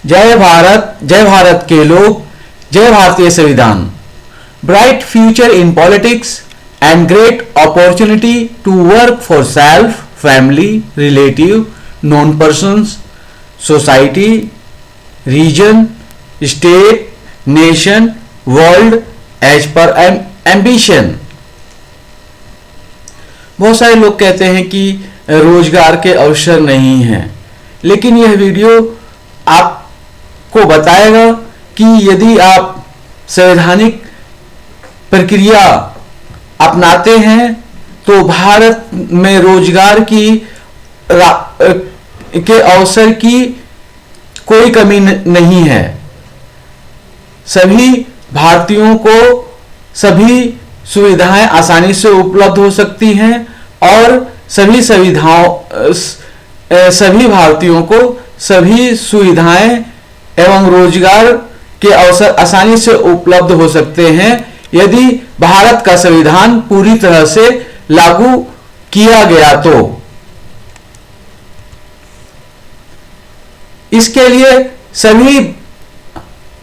जय भारत के लोग, जय भारतीय संविधान। Bright future in politics and great opportunity to work for self, family, relative, non persons, society, region, state, nation, world as per ambition. बहुत सारे लोग कहते हैं कि रोजगार के अवसर नहीं हैं, लेकिन यह वीडियो आपको बताएगा कि यदि आप संवैधानिक प्रक्रिया अपनाते हैं तो भारत में रोजगार के अवसर की कोई कमी नहीं है। सभी भारतीयों को सभी सुविधाएं आसानी से उपलब्ध हो सकती हैं और सभी भारतीयों को सभी सुविधाएं एवं रोजगार के अवसर आसानी से उपलब्ध हो सकते हैं यदि भारत का संविधान पूरी तरह से लागू किया गया तो। इसके लिए सभी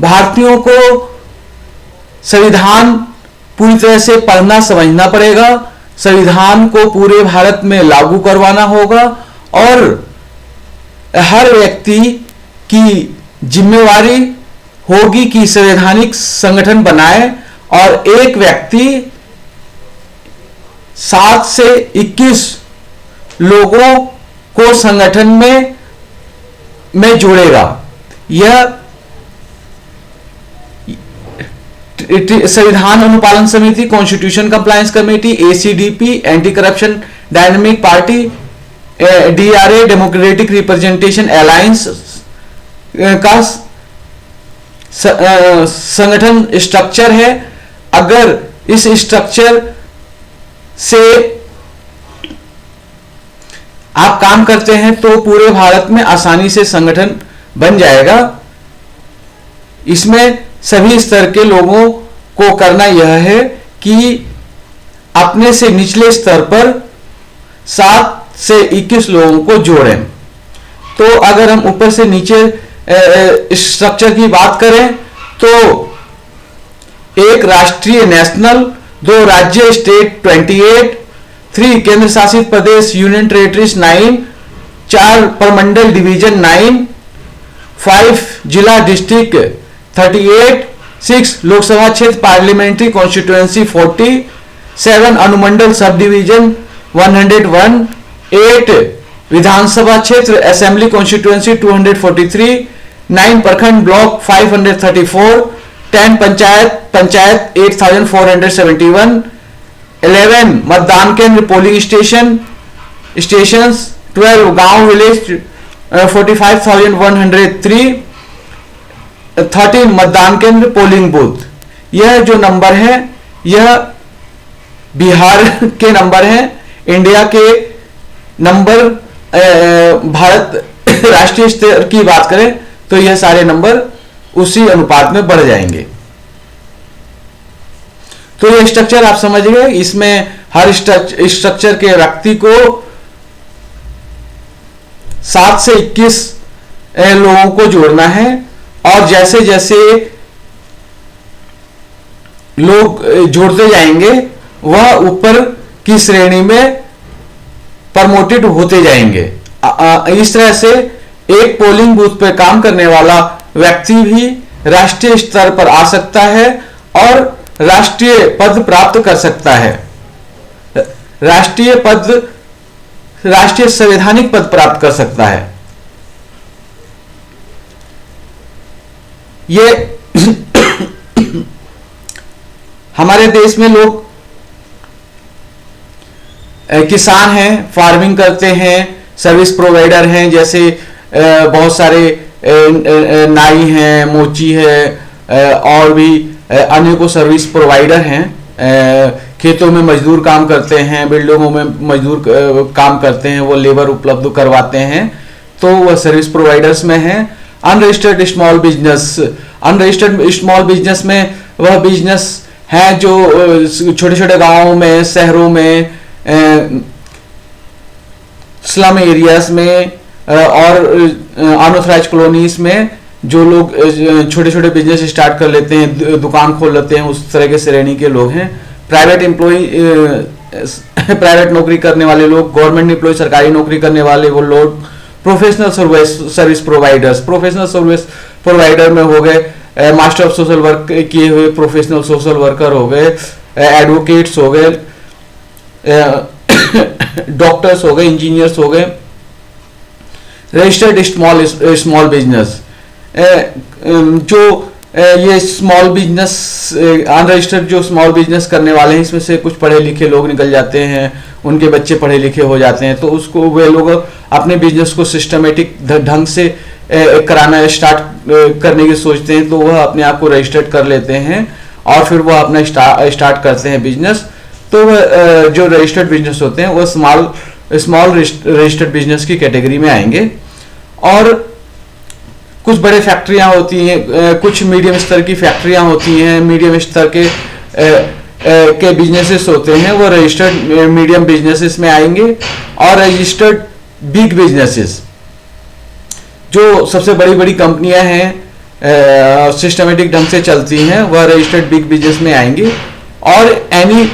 भारतीयों को संविधान पूरी तरह से पढ़ना समझना पड़ेगा, संविधान को पूरे भारत में लागू करवाना होगा और हर व्यक्ति की जिम्मेवारी होगी कि संवैधानिक संगठन बनाए और एक व्यक्ति 7 से 21 लोगों को संगठन में जोड़ेगा। यह संविधान अनुपालन समिति, constitution compliance committee, ACDP, Anti Corruption Dynamic Party, DRA, Democratic Representation Alliance का संगठन स्ट्रक्चर है। अगर इस स्ट्रक्चर से आप काम करते हैं तो पूरे भारत में आसानी से संगठन बन जाएगा। इसमें सभी स्तर के लोगों को करना यह है कि अपने से निचले स्तर पर 7 से 21 लोगों को जोड़ें। तो अगर हम ऊपर से नीचे स्ट्रक्चर की बात करें तो एक राष्ट्रीय नेशनल, 2 राज्य स्टेट 28, 3 केंद्र शासित प्रदेश यूनियन टेरिटरीज 9, 4 प्रमंडल डिवीजन 9, 5 जिला डिस्ट्रिक्ट 38, 6 लोकसभा क्षेत्र पार्लियामेंट्री कॉन्स्टिट्यूएंसी 40, 7 अनुमंडल सब डिवीजन 101, 8 विधानसभा क्षेत्र असेंबली कॉन्स्टिट्यूएंसी 243, 9 प्रखंड ब्लॉक 534, 10 पंचायत 8471, 11 मतदान केंद्र पोलिंग स्टेशंस 12 गांव विलेज 45,103, 13 मतदान केंद्र पोलिंग बूथ। यह जो नंबर है यह बिहार के नंबर हैं। इंडिया के नंबर भारत राष्ट्रीय स्तर की बात करें तो यह सारे नंबर उसी अनुपात में बढ़ जाएंगे। तो यह स्ट्रक्चर आप समझ गए। इसमें हर स्ट्रक्चर के व्यक्ति को 7 से 21 लोगों को जोड़ना है और जैसे जैसे लोग जोड़ते जाएंगे वह ऊपर की श्रेणी में प्रमोटेड होते जाएंगे। इस तरह से एक पोलिंग बूथ पर काम करने वाला व्यक्ति भी राष्ट्रीय स्तर पर आ सकता है और राष्ट्रीय पद प्राप्त कर सकता है, राष्ट्रीय संवैधानिक पद प्राप्त कर सकता है। ये हमारे देश में लोग किसान हैं, फार्मिंग करते हैं, सर्विस प्रोवाइडर हैं, जैसे बहुत सारे नाई हैं, मोची है और भी अनेकों सर्विस प्रोवाइडर हैं। खेतों में मजदूर काम करते हैं, बिल्डिंगों में मजदूर काम करते हैं, वो लेबर उपलब्ध करवाते हैं, तो वह सर्विस प्रोवाइडर्स में हैं। अनरजिस्टर्ड स्मॉल बिजनेस में वह बिजनेस है जो छोटे छोटे गांवों में, शहरों में, स्लम एरियाज में और अनऑथराइज्ड कॉलोनीज में जो लोग छोटे छोटे बिजनेस स्टार्ट कर लेते हैं, दुकान खोल लेते हैं, उस तरह के श्रेणी के लोग हैं। प्राइवेट एम्प्लॉय, प्राइवेट नौकरी करने वाले लोग, गवर्नमेंट एम्प्लॉय सरकारी नौकरी करने वाले वो लोग, professional service providers, professional service provider में हो गए मास्टर ऑफ सोशल वर्क किए हुए प्रोफेशनल सोशल वर्कर हो गए, एडवोकेट्स हो गए, डॉक्टर्स हो गए, इंजीनियर्स हो गए, रजिस्टर्ड स्मॉल बिजनेस, जो ये स्मॉल बिजनेस अनरजिस्टर्ड जो स्मॉल बिजनेस करने वाले हैं, इसमें से कुछ पढ़े लिखे लोग निकल जाते हैं, उनके बच्चे पढ़े लिखे हो जाते हैं, तो उसको वे लोग अपने बिजनेस को सिस्टमेटिक ढंग से कराना स्टार्ट करने की सोचते हैं, तो वह अपने आप को रजिस्टर्ड कर लेते हैं और फिर वह अपना स्टार्ट करते हैं बिजनेस। तो वह जो रजिस्टर्ड बिजनेस होते हैं वह स्मॉल रजिस्टर्ड बिजनेस की कैटेगरी में आएंगे। और कुछ बड़े फैक्ट्रियां होती हैं, कुछ मीडियम स्तर की फैक्ट्रियां होती हैं, मीडियम स्तर के बिजनेसेस होते हैं, वो रजिस्टर्ड मीडियम बिजनेसेस में आएंगे। और रजिस्टर्ड बिग बिजनेसेस, जो सबसे बड़ी बड़ी कंपनियां हैं, सिस्टमेटिक ढंग से चलती हैं, वह रजिस्टर्ड बिग बिजनेस में आएंगी। और एनी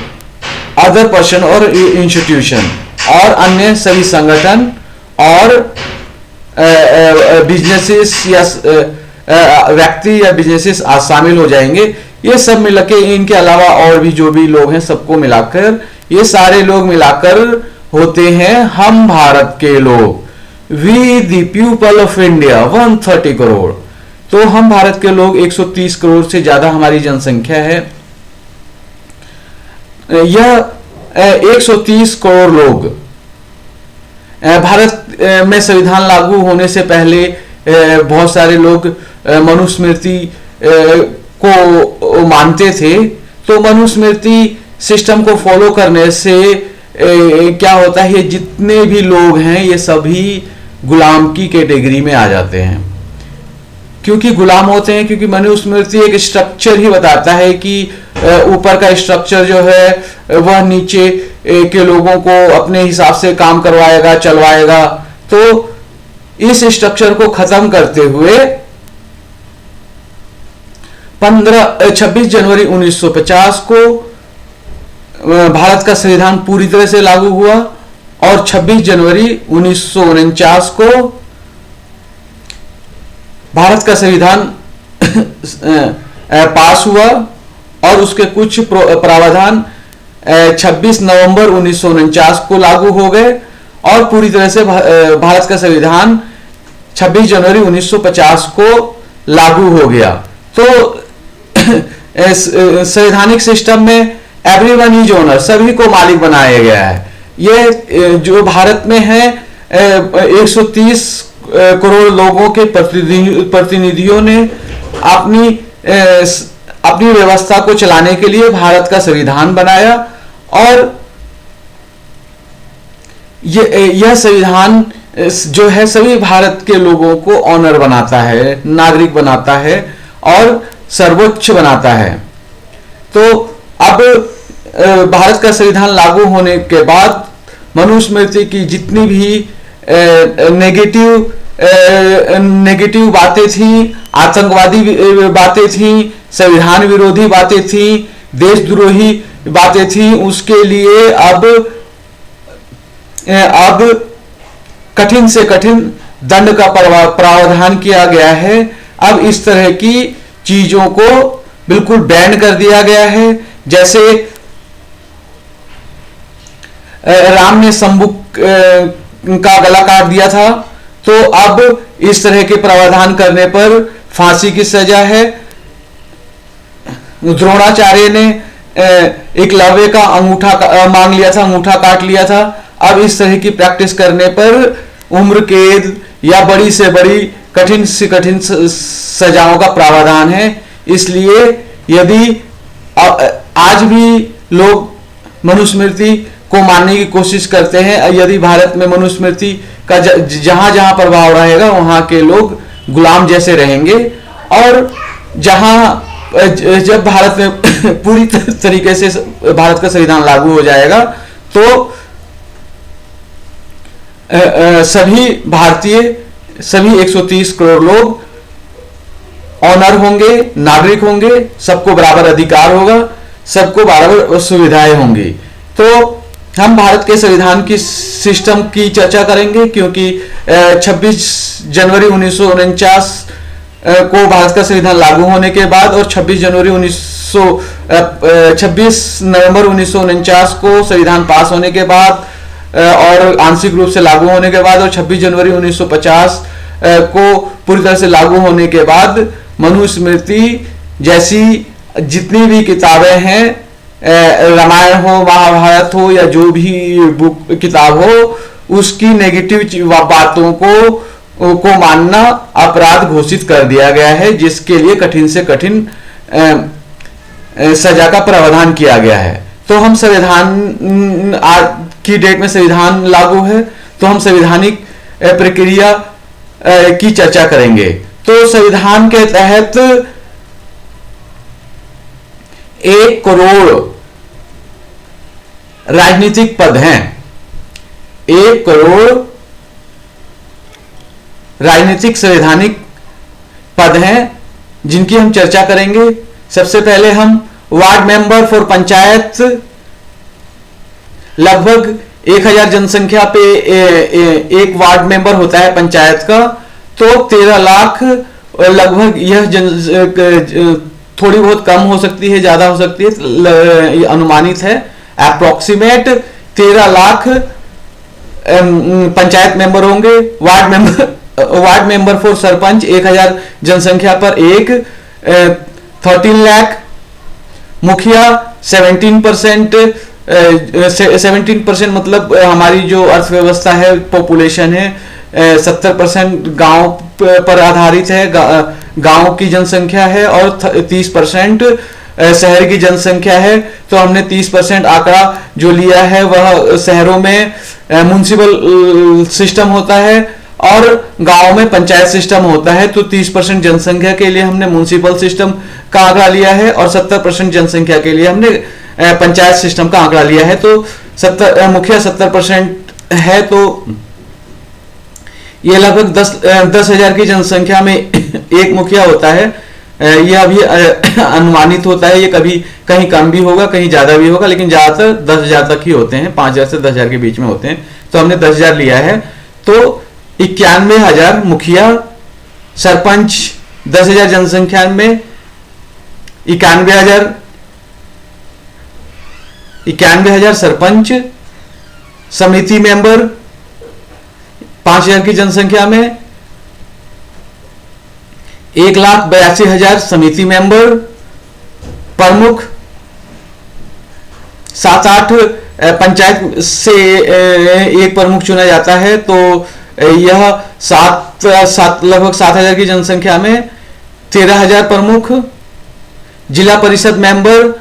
अदर पर्सन और इंस्टीट्यूशन और अन्य सभी संगठन और बिजनेसेस या व्यक्ति या बिजनेसेस शामिल हो जाएंगे। ये सब मिलकर, इनके अलावा और भी जो भी लोग हैं, सबको मिलाकर, ये सारे लोग मिलाकर होते हैं हम भारत के लोग। We the people of India 130 crore. तो हम भारत के लोग 130 करोड़ से ज्यादा हमारी जनसंख्या है। यह 130 करोड़ लोग भारत में संविधान लागू होने से पहले बहुत सारे लोग मनुस्मृति को मानते थे। तो मनुस्मृति सिस्टम को फॉलो करने से क्या होता है, जितने भी लोग हैं ये सभी गुलाम की कैटेगरी में आ जाते हैं। क्योंकि गुलाम होते हैं, क्योंकि मनुस्मृति एक स्ट्रक्चर ही बताता है कि ऊपर का स्ट्रक्चर जो है वह नीचे के लोगों को अपने हिसाब से काम करवाएगा, चलवाएगा। तो इस स्ट्रक्चर को खत्म करते हुए 26 जनवरी 1950 को भारत का संविधान पूरी तरह से लागू हुआ और 26 जनवरी 1949 को भारत का संविधान पास हुआ और उसके कुछ प्रावधान 26 नवंबर 1949 को लागू हो गए और पूरी तरह से भारत का संविधान 26 जनवरी 1950 को लागू हो गया। तो संवैधानिक सिस्टम में एवरीवन इज ओनर, सभी को मालिक बनाया गया है। ये जो भारत में है 130 करोड़ लोगों के प्रतिनिधियों ने अपनी व्यवस्था को चलाने के लिए भारत का संविधान बनाया और यह संविधान जो है सभी भारत के लोगों को ऑनर बनाता है, नागरिक बनाता है और सर्वोच्च बनाता है। तो अब भारत का संविधान लागू होने के बाद मनुस्मृति की जितनी भी नेगेटिव बातें थी, आतंकवादी बातें थी, संविधान विरोधी बातें थी, देशद्रोही बातें थी, उसके लिए अब कठिन से कठिन दंड का प्रावधान किया गया है। अब इस तरह की चीजों को बिल्कुल बैन कर दिया गया है। जैसे राम ने शंभु का गला काट दिया था, तो अब इस तरह के प्रावधान करने पर फांसी की सजा है। द्रोणाचार्य ने एकलव्य का अंगूठा मांग लिया था, अंगूठा काट लिया था। अब इस तरह की प्रैक्टिस करने पर उम्र कैद या बड़ी से बड़ी कठिन से कठिन सजाओं का प्रावधान है। इसलिए यदि आज भी लोग मनुस्मृति को मानने की कोशिश करते हैं, यदि भारत में मनुस्मृति का जहां जहां प्रभाव रहेगा वहां के लोग गुलाम जैसे रहेंगे। और जब भारत में पूरी तरीके से भारत का संविधान लागू हो जाएगा तो सभी भारतीय, सभी 130 करोड़ लोग ऑनर होंगे, नागरिक होंगे, सबको बराबर अधिकार होगा, सबको बराबर सुविधाएं होंगी। तो हम भारत के संविधान की सिस्टम की चर्चा करेंगे, क्योंकि 26 जनवरी 1949 को भारत का संविधान लागू होने के बाद और 26 नवंबर 1949 को संविधान पास होने के बाद और आंशिक रूप से लागू होने के बाद और 26 जनवरी 1950 को पूरी तरह से लागू होने के बाद मनुस्मृति जैसी जितनी भी किताबें हैं, रामायण हो, महाभारत हो या जो भी बुक किताब हो, उसकी नेगेटिव बातों को मानना अपराध घोषित कर दिया गया है, जिसके लिए कठिन से कठिन सजा का प्रावधान किया गया है। तो हम संविधान आज की डेट में संविधान लागू है, तो हम संवैधानिक प्रक्रिया की चर्चा करेंगे। तो संविधान के तहत 1 करोड़ राजनीतिक पद हैं। 1 करोड़ राजनीतिक संवैधानिक पद हैं जिनकी हम चर्चा करेंगे। सबसे पहले हम वार्ड मेंबर फॉर पंचायत, लगभग 1000 जनसंख्या पे एक वार्ड मेंबर होता है पंचायत का, तो 13 लाख लगभग यह थोड़ी बहुत कम हो सकती है, ज्यादा हो सकती है, अनुमानित है अप्रोक्सीमेट 13 लाख पंचायत मेंबर होंगे। वार्ड मेंबर फॉर सरपंच 1000 जनसंख्या पर एक 13 लाख। मुखिया 17%, 17% मतलब हमारी जो अर्थव्यवस्था है, पॉपुलेशन है, 70% गांव पर आधारित है, गांव की जनसंख्या है और 30% शहर की जनसंख्या है। तो हमने 30% आंकड़ा जो लिया है वह शहरों में म्युनिसिपल सिस्टम होता है और गांव में पंचायत सिस्टम होता है। तो 30% जनसंख्या के लिए हमने म्युनिसिपल सिस्टम का आंकड़ा लिया है और 70% जनसंख्या के लिए हमने पंचायत सिस्टम का आंकड़ा लिया है। तो मुखिया 70% है, तो ये लगभग 10,000 की जनसंख्या में एक मुखिया होता है। यह अभी अनुमानित होता है, ये कभी कहीं कम भी होगा, कहीं ज्यादा भी होगा, लेकिन ज्यादातर 10,000 तक ही होते हैं, 5,000 से 10,000 के बीच में होते हैं। तो हमने 10,000 लिया है। तो 91,000 मुखिया, सरपंच 10,000 जनसंख्या में 91,000 सरपंच, समिति मेंबर 5,000 की जनसंख्या में 1,82,000 समिति मेंबर, प्रमुख 7-8 पंचायत से एक प्रमुख चुना जाता है। तो यह लगभग 7,000 की जनसंख्या में 13,000 प्रमुख। जिला परिषद मेंबर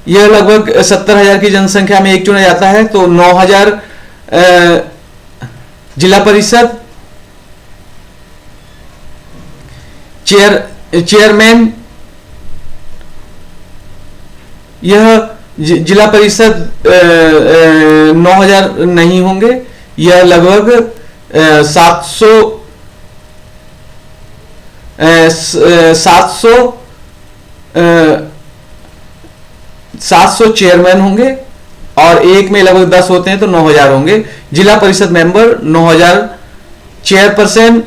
यह लगभग 70,000 की जनसंख्या में एक चुना जाता है। तो 9,000 जिला परिषद। चेयरमैन, यह जिला परिषद 9,000 नहीं होंगे, यह लगभग 700 चेयरमैन होंगे और एक में लगभग 10 होते हैं, तो 9,000 होंगे। जिला परिषद मेंबर 9,000। चेयरपर्सन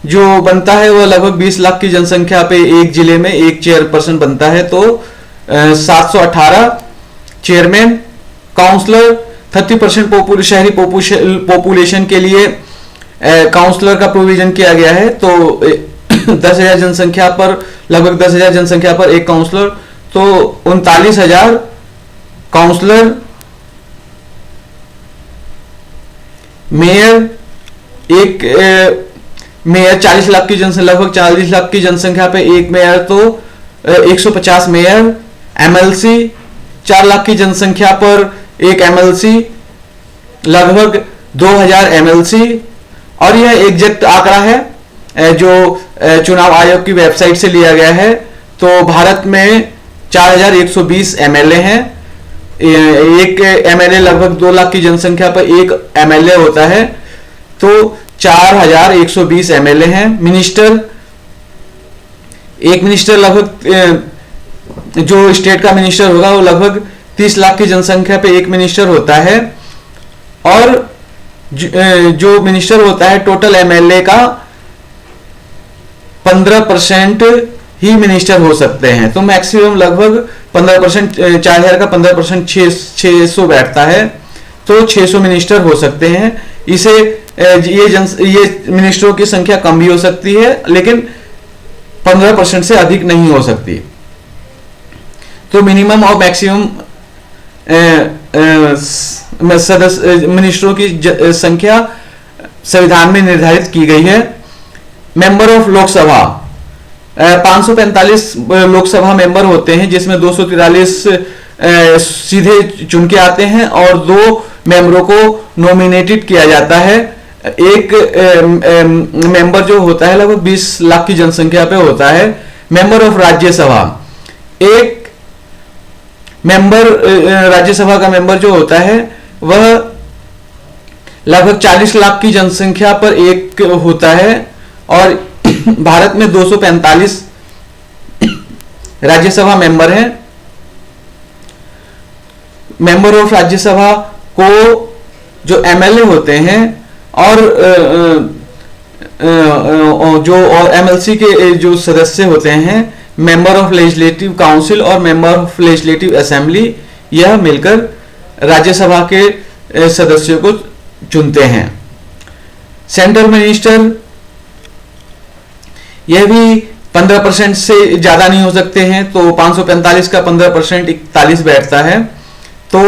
जो बनता है वह लगभग 20 लाख की जनसंख्या पे एक जिले में एक चेयरपर्सन बनता है, तो 718 चेयरमैन। काउंसलर 30% शहरी पॉपुलेशन के लिए काउंसलर का प्रोविजन किया गया है। तो 10,000 जनसंख्या पर लगभग 10,000 जनसंख्या पर एक काउंसलर, तो 39,000 काउंसलर। मेयर मेयर 40 लाख की जनसंख्या, लगभग 40 लाख की जनसंख्या पे एक मेयर, तो 150 मेयर। एमएलसी 4 लाख की जनसंख्या पर एक एमएलसी, लगभग 2,000 एमएलसी। और यह एग्जैक्ट आंकड़ा है जो चुनाव आयोग की वेबसाइट से लिया गया है। तो भारत में 4,120 एमएलए हैं। एक एमएलए लगभग 2 लाख की जनसंख्या पर एक एमएलए होता है, तो 4,120 एमएलए हैं। मिनिस्टर एक मिनिस्टर लगभग जो स्टेट का मिनिस्टर होगा वो लगभग 30 लाख की जनसंख्या पे एक मिनिस्टर होता है, और जो मिनिस्टर होता है टोटल एमएलए का 15% ही मिनिस्टर हो सकते हैं। तो मैक्सिमम लगभग 15%, 4000 का 15% 600 बैठता है, तो 600 मिनिस्टर हो सकते हैं। इसे ये मिनिस्टरों की संख्या कम भी हो सकती है, लेकिन 15% से अधिक नहीं हो सकती। तो मिनिमम और मैक्सिमम सदस्य मिनिस्टरों की संख्या संविधान में निर्धारित की गई है। Member of Lok Sabha 545 Lok Sabha member होते हैं, जिसमें 243 सीधे चुन के आते हैं और 2 मेंबरों को नॉमिनेटेड किया जाता है। एक मेंबर जो होता है लगभग 20 लाख की जनसंख्या पे होता है। मेंबर ऑफ राज्यसभा, एक मेंबर राज्यसभा का मेंबर जो होता है वह लगभग 40 लाख की जनसंख्या पर एक होता है, और भारत में 245 राज्यसभा मेंबर हैं। मेंबर ऑफ राज्यसभा को जो एमएलए होते हैं और जो एमएलसी के जो सदस्य होते हैं, मेंबर ऑफ लेजिस्लेटिव काउंसिल और मेंबर ऑफ लेजिस्लेटिव असेंबली, यह मिलकर राज्यसभा के सदस्यों को चुनते हैं। सेंट्रल मिनिस्टर, यह भी 15% से ज्यादा नहीं हो सकते हैं, तो 545 का 15% 41 बैठता है। तो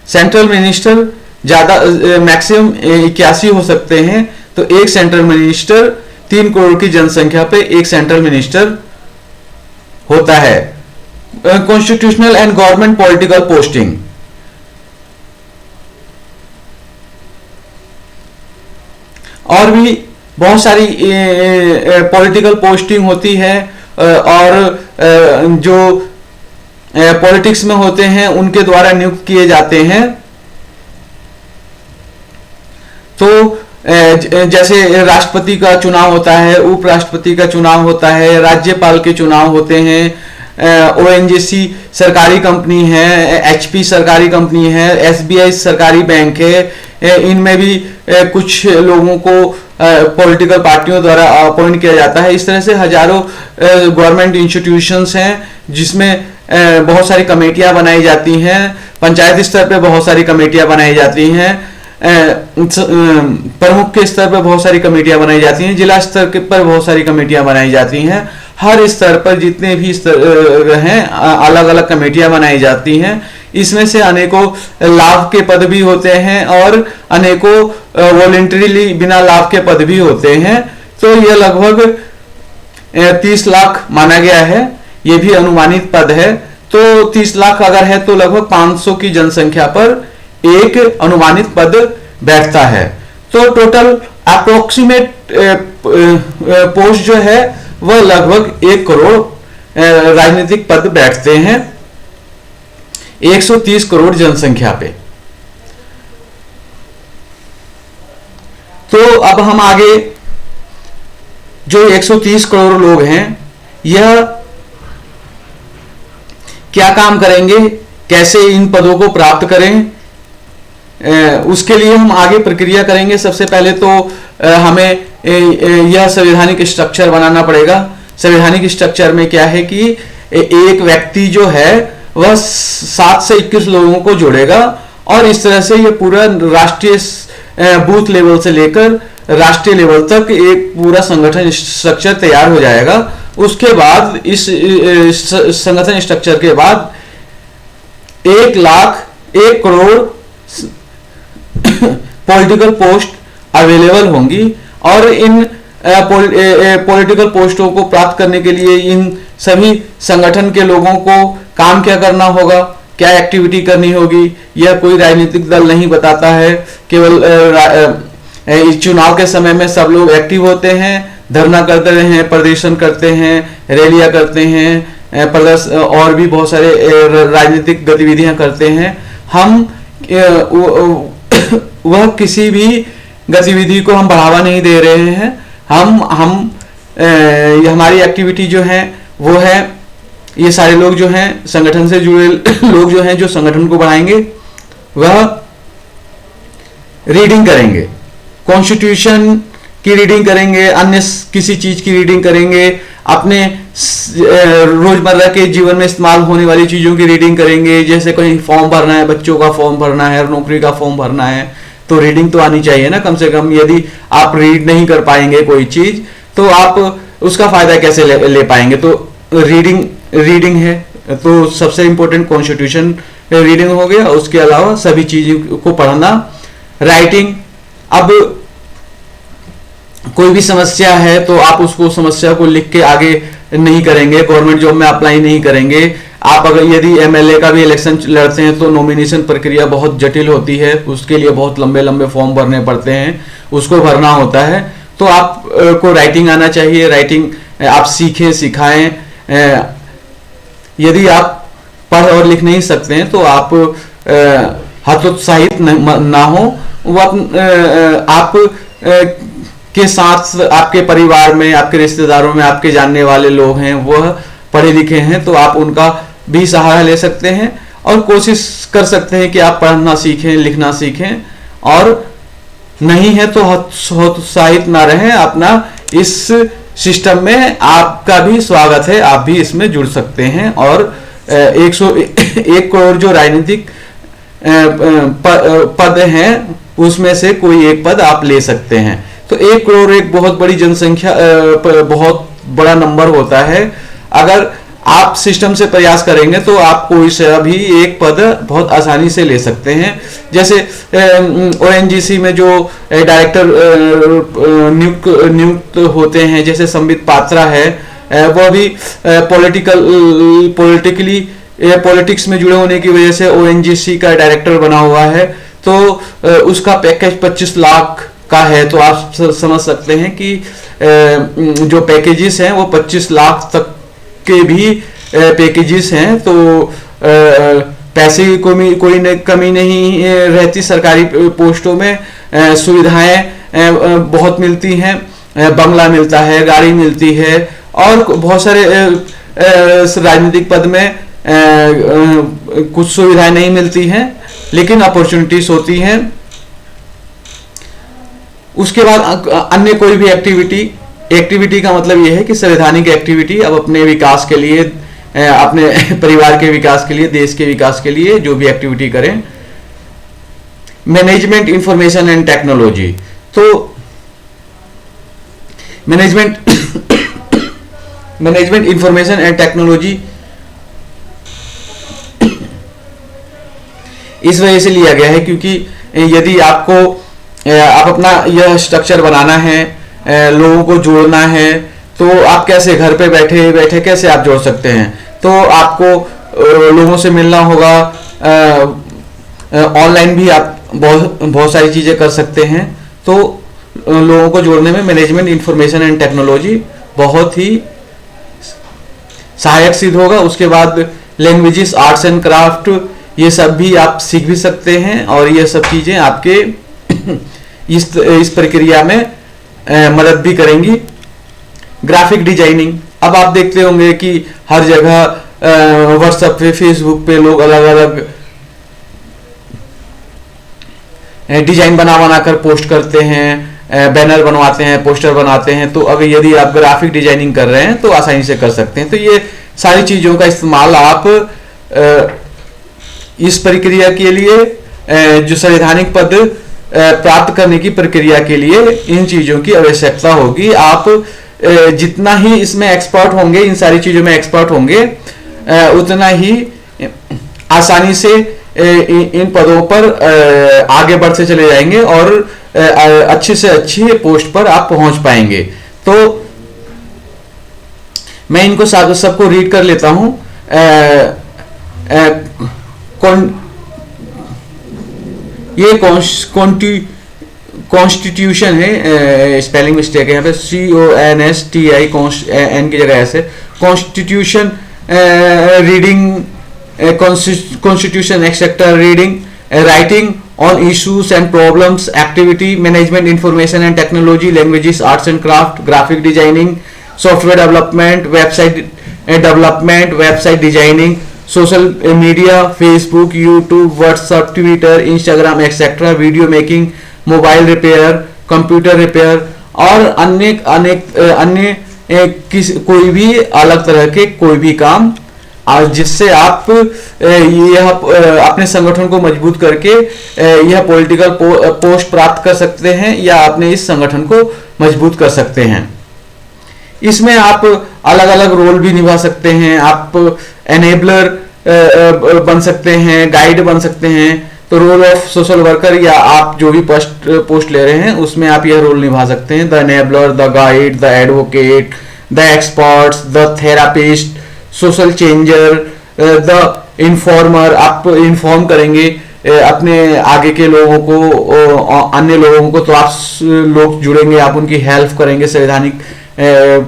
सेंट्रल मिनिस्टर ज्यादा मैक्सिमम 81 हो सकते हैं। तो एक सेंट्रल मिनिस्टर 3 करोड़ की जनसंख्या पे एक सेंट्रल मिनिस्टर होता है। Constitutional and government political posting, और भी बहुत सारी पॉलिटिकल पोस्टिंग होती है, और जो पॉलिटिक्स में होते हैं उनके द्वारा नियुक्त किए जाते हैं। तो जैसे राष्ट्रपति का चुनाव होता है, उपराष्ट्रपति का चुनाव होता है, राज्यपाल के चुनाव होते हैं, ओएनजीसी सरकारी कंपनी है, एचपी सरकारी कंपनी है, एसबीआई सरकारी बैंक है। इनमें भी कुछ लोगों को पॉलिटिकल पार्टियों द्वारा अपॉइंट किया जाता है। इस तरह से हजारों गवर्नमेंट इंस्टीट्यूशंस हैं, जिसमें बहुत सारी कमेटियां बनाई जाती हैं। पंचायत स्तर पे बहुत सारी कमेटियां बनाई जाती हैं, प्रमुख के स्तर पर बहुत सारी कमेटियां बनाई जाती हैं, जिला स्तर पर बहुत सारी कमेटियां बनाई जाती हैं। हर स्तर पर जितने भी स्तर हैं अलग अलग कमेटियां बनाई जाती हैं। इसमें से अनेकों लाभ के पद भी होते हैं और अनेकों वॉलंटरीली बिना लाभ के पद भी होते हैं। तो यह लगभग 30 लाख माना गया है, यह भी अनुमानित पद है। तो 30 लाख अगर है तो लगभग 500 की जनसंख्या पर एक अनुमानित पद बैठता है। तो टोटल अप्रोक्सीमेट पोस्ट जो है वह लगभग 1 करोड़ राजनीतिक पद बैठते हैं 130 करोड़ जनसंख्या पे। तो अब हम आगे जो 130 करोड़ लोग हैं, यह क्या काम करेंगे, कैसे इन पदों को प्राप्त करें, उसके लिए हम आगे प्रक्रिया करेंगे। सबसे पहले तो हमें यह संवैधानिक स्ट्रक्चर बनाना पड़ेगा। संवैधानिक स्ट्रक्चर में क्या है कि एक व्यक्ति जो है वह 7 से 21 लोगों को जोड़ेगा, और इस तरह से यह पूरा राष्ट्रीय बूथ लेवल से लेकर राष्ट्रीय लेवल तक एक पूरा संगठन स्ट्रक्चर तैयार हो जाएगा। उसके बाद इस संगठन स्ट्रक्चर के बाद 1 करोड़ पॉलिटिकल पोस्ट अवेलेबल होंगी, और इन पॉलिटिकल पोस्टों को प्राप्त करने के लिए इन सभी संगठन के लोगों को काम क्या करना होगा, क्या एक्टिविटी करनी होगी, यह कोई राजनीतिक दल नहीं बताता है। केवल चुनाव के समय में सब लोग एक्टिव होते हैं, धरना करते हैं, प्रदर्शन करते हैं, रैलियां करते हैं, और भी बहुत सारे राजनीतिक गतिविधियां करते हैं। हम वह किसी भी गतिविधि को हम बढ़ावा नहीं दे रहे हैं। हम ये हमारी एक्टिविटी जो है वो है, ये सारे लोग जो हैं संगठन से जुड़े लोग जो हैं जो संगठन को बढ़ाएंगे वह रीडिंग करेंगे, कॉन्स्टिट्यूशन की रीडिंग करेंगे, अन्य किसी चीज की रीडिंग करेंगे, अपने रोजमर्रा के जीवन में इस्तेमाल होने वाली चीजों की रीडिंग करेंगे। जैसे कोई फॉर्म भरना है, बच्चों का फॉर्म भरना है, नौकरी का फॉर्म भरना है, तो रीडिंग तो आनी चाहिए ना कम से कम। यदि आप रीड नहीं कर पाएंगे कोई चीज तो आप उसका फायदा कैसे ले पाएंगे। तो रीडिंग है तो सबसे इंपॉर्टेंट कॉन्स्टिट्यूशन रीडिंग हो गया। उसके अलावा सभी चीजों को पढ़ना। राइटिंग, अब कोई भी समस्या है तो आप उसको समस्या को लिख के आगे नहीं करेंगे, गवर्नमेंट जॉब में अप्लाई नहीं करेंगे। आप अगर यदि एमएलए का भी इलेक्शन लड़ते हैं तो नॉमिनेशन प्रक्रिया बहुत जटिल होती है, उसके लिए बहुत लंबे लंबे फॉर्म भरने पड़ते हैं, उसको भरना होता है। तो आप को राइटिंग आना चाहिए, राइटिंग आप सीखें, सिखाएं। यदि आप पढ़ और लिख नहीं सकते हैं तो आप हतोत्साहित ना हो। वो आप के साथ आपके परिवार में, आपके रिश्तेदारों में, आपके जानने वाले लोग हैं वह पढ़े लिखे हैं तो आप उनका भी सहारा ले सकते हैं और कोशिश कर सकते हैं कि आप पढ़ना सीखें, लिखना सीखें। और नहीं है तो हतोत्साहित ना रहें, अपना इस सिस्टम में आपका भी स्वागत है, आप भी इसमें जुड़ सकते हैं। और 101 करोड़ जो राजनीतिक पद हैं उसमें से कोई एक पद आप ले सकते हैं। तो 1 करोड़ एक बहुत बड़ी जनसंख्या, बहुत बड़ा नंबर होता है। अगर आप सिस्टम से प्रयास करेंगे तो आप कोई सा भी एक पद बहुत आसानी से ले सकते हैं। जैसे ओएनजीसी में जो डायरेक्टर नियुक्त होते हैं, जैसे संबित पात्रा है, वो भी पॉलिटिक्स में जुड़े होने की वजह से ओएनजीसी का डायरेक्टर बना हुआ है। तो उसका पैकेज 25 लाख का है। तो आप समझ सकते हैं कि जो पैकेजेस हैं वो 25 लाख तक के भी पैकेजेस हैं। तो पैसे की कोई कमी नहीं रहती। सरकारी पोस्टों में सुविधाएं बहुत मिलती हैं, बंगला मिलता है, गाड़ी मिलती है और बहुत सारे राजनीतिक पद में कुछ सुविधाएं नहीं मिलती हैं लेकिन अपॉर्चुनिटीज होती हैं। उसके बाद अन्य कोई भी एक्टिविटी का मतलब यह है कि संवैधानिक एक्टिविटी अब अपने विकास के लिए, अपने परिवार के विकास के लिए, देश के विकास के लिए जो भी एक्टिविटी करें। मैनेजमेंट इंफॉर्मेशन एंड टेक्नोलॉजी, तो मैनेजमेंट इंफॉर्मेशन एंड टेक्नोलॉजी इस वजह से लिया गया है क्योंकि यदि आपको आप अपना यह स्ट्रक्चर बनाना है, लोगों को जोड़ना है, तो आप कैसे घर पे बैठे बैठे कैसे आप जोड़ सकते हैं। तो आपको लोगों से मिलना होगा, ऑनलाइन भी आप बहुत सारी चीज़ें कर सकते हैं। तो लोगों को जोड़ने में मैनेजमेंट इंफॉर्मेशन एंड टेक्नोलॉजी बहुत ही सहायक सिद्ध होगा। उसके बाद लैंग्वेजेस, आर्ट्स एंड क्राफ्ट, ये सब भी आप सीख भी सकते हैं और ये सब चीज़ें आपके इस प्रक्रिया में मदद भी करेंगी। ग्राफिक डिजाइनिंग, अब आप देखते होंगे कि हर जगह व्हाट्सएप पे, फेसबुक पे लोग अलग अलग डिजाइन बना कर पोस्ट करते हैं, बैनर बनवाते हैं, पोस्टर बनाते हैं। तो अगर यदि आप ग्राफिक डिजाइनिंग कर रहे हैं तो आसानी से कर सकते हैं। तो ये सारी चीज़ों का इस्तेमाल आप इस प्रक्रिया के लिए, जो संवैधानिक पद प्राप्त करने की प्रक्रिया के लिए इन चीज़ों की आवश्यकता होगी। आप जितना ही इसमें एक्सपर्ट होंगे, इन सारी चीज़ों में एक्सपर्ट होंगे, उतना ही आसानी से इन पदों पर आगे बढ़ते चले जाएंगे और अच्छी से अच्छी पोस्ट पर आप पहुंच पाएंगे। तो मैं इनको सबको रीड कर लेता हूं। ये कॉन्स्टिट्यूशन है, स्पेलिंग मिस्टेक है यहाँ पे, CONSTI N की जगह ऐसे, constitution reading, constitution exactor reading, writing on issues and problems, activity, management information and technology, languages, arts and craft, graphic designing, software development, website development, website designing, social media, Facebook, YouTube, WhatsApp, Twitter, Instagram etcetera, video making, mobile repair, computer repair और अन्य कोई भी अलग तरह के कोई भी काम, और जिससे आप यह अपने संगठन को मजबूत करके यह पॉलिटिकल पोस्ट प्राप्त कर सकते हैं या अपने इस संगठन को मजबूत कर सकते हैं। इसमें आप अलग अलग रोल भी निभा सकते हैं। आप एनेबलर बन सकते हैं, गाइड बन सकते हैं। तो रोल ऑफ सोशल वर्कर, या आप जो भी पोस्ट ले रहे हैं उसमें आप यह रोल निभा सकते हैं। The enabler, the guide, the advocate, the experts, the therapist, social changer, the informer. आप इन्फॉर्म करेंगे अपने आगे के लोगों को, अन्य लोगों को, तो आप लोग जुड़ेंगे, आप उनकी हेल्प करेंगे संवैधानिक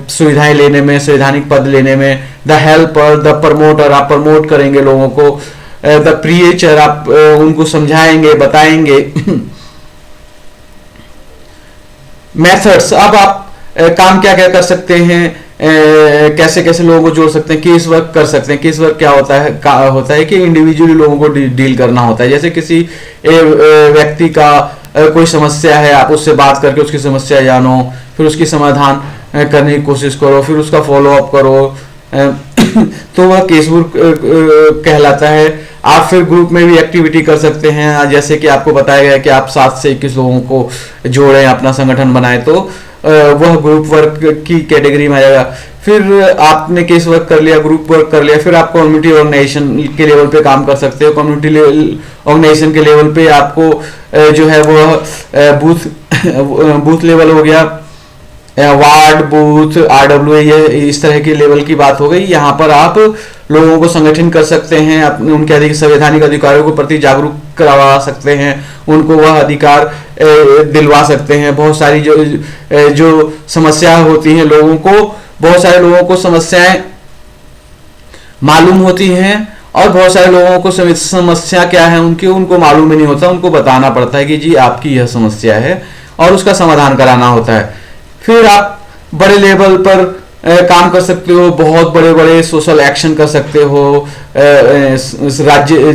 सुविधाएं लेने में, संवैधानिक पद लेने में। द हेल्पर, द प्रमोटर, आप प्रमोट करेंगे लोगों को। द प्रीचर, आप उनको समझाएंगे, बताएंगे। मेथड्स, अब आप काम क्या क्या कर सकते हैं, कैसे कैसे लोगों को जोड़ सकते हैं, केस वर्क कर सकते हैं। केस वर्क क्या होता है कि इंडिविजुअली लोगों को डील करना होता है। जैसे किसी व्यक्ति का कोई समस्या है, आप उससे बात करके उसकी समस्या जानो, फिर उसकी समाधान करने की कोशिश करो, फिर उसका फॉलो अप करो, तो वह केस वर्क कहलाता है। आप फिर ग्रुप में भी एक्टिविटी कर सकते हैं, जैसे कि आपको बताया गया कि आप 7 से 21 लोगों को जोड़ें, अपना संगठन बनाए, तो वह ग्रुप वर्क की कैटेगरी में आएगा। फिर आपने केस वर्क कर लिया, ग्रुप वर्क कर लिया, फिर आप कम्युनिटी ऑर्गेनाइजेशन के लेवल पे काम कर सकते हो। कम्युनिटी ऑर्गेनाइजेशन के लेवल पे आपको जो है वो बूथ लेवल हो गया, वार्ड, बूथ, RWA, ये इस तरह के लेवल की बात हो गई। यहाँ पर आप लोगों को संगठन कर सकते हैं, अपने उनके संवैधानिक अधिकारों को प्रति जागरूक करवा सकते हैं, उनको वह अधिकार दिलवा सकते हैं। बहुत सारी जो समस्या होती हैं लोगों को, बहुत सारे लोगों को समस्याएं मालूम होती हैं और बहुत सारे लोगों को समस्या क्या है उनको मालूम ही नहीं होता। उनको बताना पड़ता है कि जी आपकी यह समस्या है और उसका समाधान कराना होता है। फिर आप बड़े लेवल पर काम कर सकते हो, बहुत बड़े बड़े सोशल एक्शन कर सकते हो,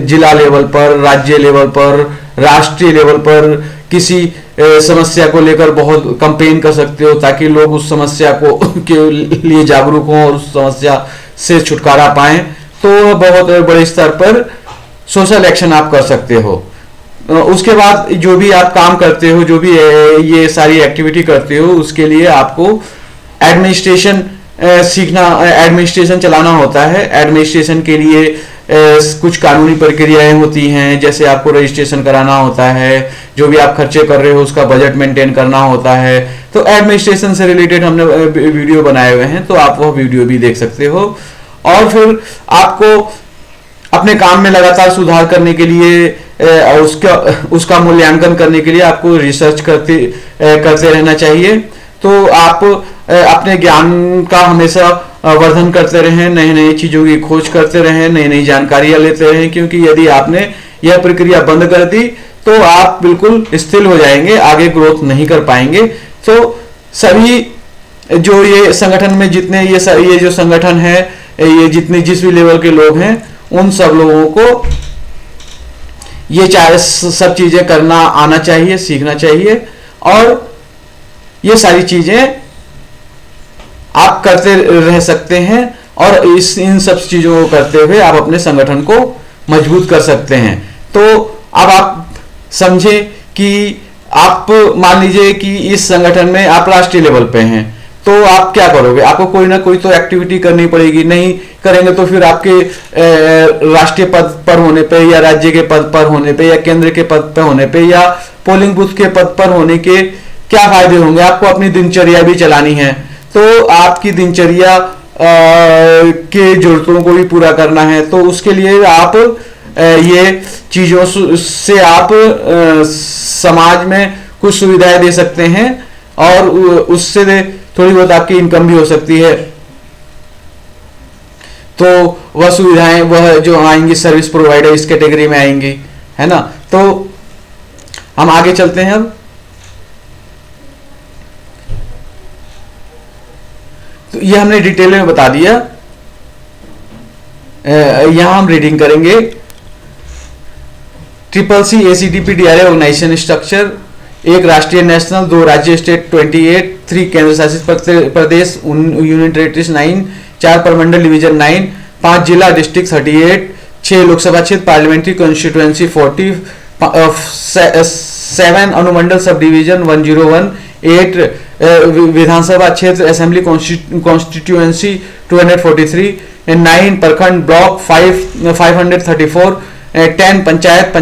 जिला लेवल पर, राज्य लेवल पर, राष्ट्रीय लेवल पर किसी समस्या को लेकर बहुत कंपेन कर सकते हो, ताकि लोग उस समस्या को के लिए जागरूक हों और उस समस्या से छुटकारा पाएं। तो बहुत बड़े स्तर पर सोशल एक्शन आप कर सकते हो। उसके बाद जो भी आप काम करते हो, जो भी ये सारी एक्टिविटी करते हो, उसके लिए आपको एडमिनिस्ट्रेशन सीखना, एडमिनिस्ट्रेशन चलाना होता है। एडमिनिस्ट्रेशन के लिए कुछ कानूनी प्रक्रियाएं होती हैं, जैसे आपको रजिस्ट्रेशन कराना होता है, जो भी आप खर्चे कर रहे हो उसका बजट मेंटेन करना होता है। तो एडमिनिस्ट्रेशन से रिलेटेड हमने वीडियो बनाए हुए हैं, तो आप वह वीडियो भी देख सकते हो। और फिर आपको अपने काम में लगातार सुधार करने के लिए, उसका मूल्यांकन करने के लिए आपको रिसर्च करते रहना चाहिए। तो आप अपने ज्ञान का हमेशा वर्धन करते रहें, नई नई चीजों की खोज करते रहें, नई नई जानकारियां लेते रहें, क्योंकि यदि आपने यह प्रक्रिया बंद कर दी तो आप बिल्कुल स्थिर हो जाएंगे, आगे ग्रोथ नहीं कर पाएंगे। तो सभी जो ये संगठन में जितने ये जो संगठन है, ये जितने जिस भी लेवल के लोग हैं, उन सब लोगों को ये सब चीजें करना आना चाहिए, सीखना चाहिए। और ये सारी चीजें आप करते रह सकते हैं और इन सब चीजों को करते हुए आप अपने संगठन को मजबूत कर सकते हैं। तो अब आप समझे कि आप मान लीजिए कि इस संगठन में आप राष्ट्रीय लेवल पे हैं, तो आप क्या करोगे? आपको कोई ना कोई तो एक्टिविटी करनी पड़ेगी। नहीं करेंगे तो फिर आपके राष्ट्रीय पद पर होने पे, या राज्य के पद पर होने पे, या केंद्र के पद पर होने पे, या पोलिंग बूथ के पद पर होने के क्या फायदे होंगे? आपको अपनी दिनचर्या भी चलानी है, तो आपकी दिनचर्या के जरूरतों को भी पूरा करना है। तो उसके लिए आप ये चीजों से आप समाज में कुछ सुविधाएं दे सकते हैं और उससे थोड़ी बहुत आपकी इनकम भी हो सकती है। तो वह सुविधाएं, वह जो आएंगी सर्विस प्रोवाइडर, इस कैटेगरी में आएंगी, है ना। तो हम आगे चलते हैं। अब तो ये हमने डिटेल में बता दिया। यहां हम रीडिंग करेंगे। CCC ACTP DRA organisation structure, 1 राष्ट्रीय नेशनल, 2 राज्य स्टेट 28, 3 केंद्र शासित प्रदेश यूनियन टेरिटरीज 9, 4 प्रमंडल डिवीजन 9, 5 जिला डिस्ट्रिक्ट 38, 6 लोकसभा क्षेत्र पार्लियामेंट्री कॉन्स्टिट्यूएंसी 40, 7 अनुमंडल सब डिवीजन 101, 8 विधानसभा क्षेत्र असेंबली कॉन्स्टिट्यूएंसी 243, 9 प्रखंड ब्लॉक 534, 10 पंचायत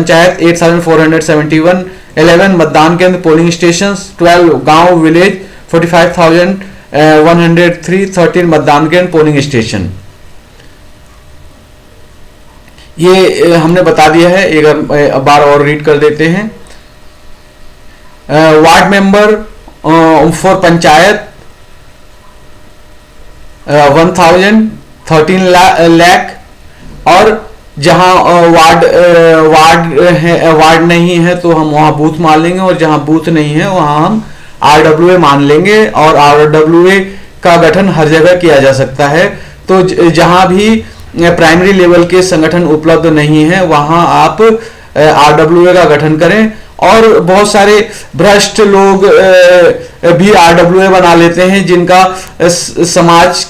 8471, 11 मतदान केंद्र पोलिंग स्टेशन, 12 गांव विलेज 45,103, 13 मतदान केंद्र पोलिंग स्टेशन। ये हमने बता दिया है, एक बार और रीड कर देते हैं। Ward member for panchayat 1000, 13 lakh, और जहां वार्ड नहीं है तो हम वहां बूथ मान लेंगे, और जहां बूथ नहीं है वहां हम RWA मान लेंगे। और RWA का गठन हर जगह किया जा सकता है, तो जहां भी प्राइमरी लेवल के संगठन उपलब्ध नहीं है वहां आप RWA का गठन करें। और बहुत सारे भ्रष्ट लोग भी RWA बना लेते हैं, जिनका समाज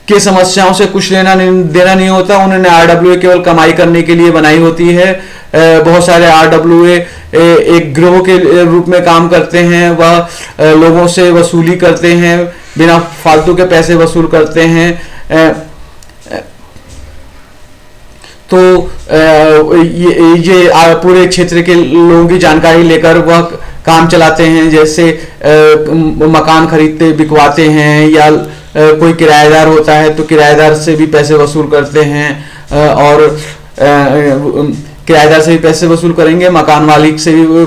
के समस्याओं से कुछ लेना देना नहीं होता। उन्होंने RWA केवल कमाई करने के लिए बनाई होती है। बहुत सारे RWA एक गिरोह के रूप में काम करते हैं, वह लोगों से वसूली करते हैं, बिना फालतू के पैसे वसूल करते हैं। तो ये पूरे क्षेत्र के लोगों की जानकारी लेकर वह काम चलाते हैं, जैसे मकान खरीदते बिकवाते हैं, या कोई किराएदार होता है तो किराएदार से भी पैसे वसूल करते हैं, और किराएदार से भी पैसे वसूल करेंगे, मकान मालिक से भी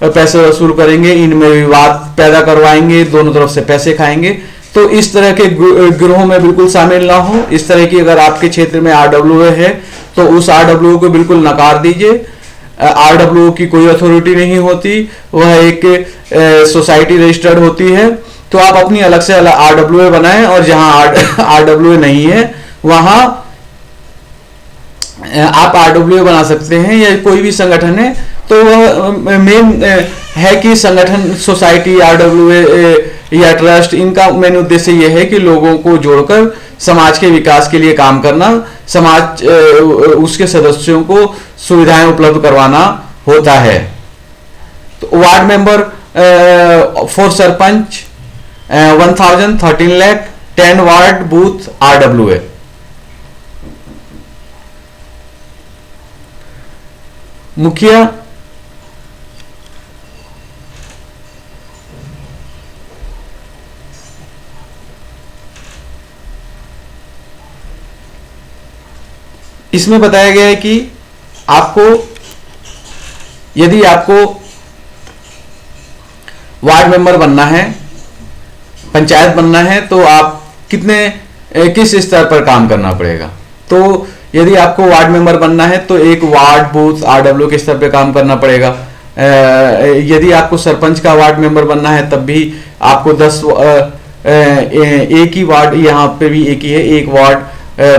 पैसे वसूल करेंगे, इनमें विवाद पैदा करवाएंगे, दोनों तरफ से पैसे खाएंगे। तो इस तरह के गिरोह में बिल्कुल शामिल ना हो। इस तरह की अगर आपके क्षेत्र में RWA है तो उस RWA को बिल्कुल नकार दीजिए। RWA की कोई अथॉरिटी नहीं होती, वह एक सोसाइटी रजिस्टर्ड होती है। तो आप अपनी अलग से RWA बनाएं, और जहां RWA नहीं है वहां आप RWA बना सकते हैं, या कोई भी संगठन है तो वह मेन है कि संगठन, सोसाइटी, RWA या ट्रस्ट, इनका मेन उद्देश्य यह है कि लोगों को जोड़कर समाज के विकास के लिए काम करना, समाज उसके सदस्यों को सुविधाएं उपलब्ध करवाना होता है। तो ward member for sarpanch 1000, 13 lakh, 10 ward booth RWA। मुखिया इसमें बताया गया है कि यदि आपको वार्ड मेंबर बनना है, पंचायत बनना है, तो आप किस स्तर पर काम करना पड़ेगा। तो यदि आपको वार्ड मेंबर बनना है तो एक वार्ड बूथ RWA के स्तर पर काम करना पड़ेगा। यदि आपको सरपंच का वार्ड मेंबर बनना है तब भी आपको 10 एक ही वार्ड, यहाँ पे भी एक ही है, एक वार्ड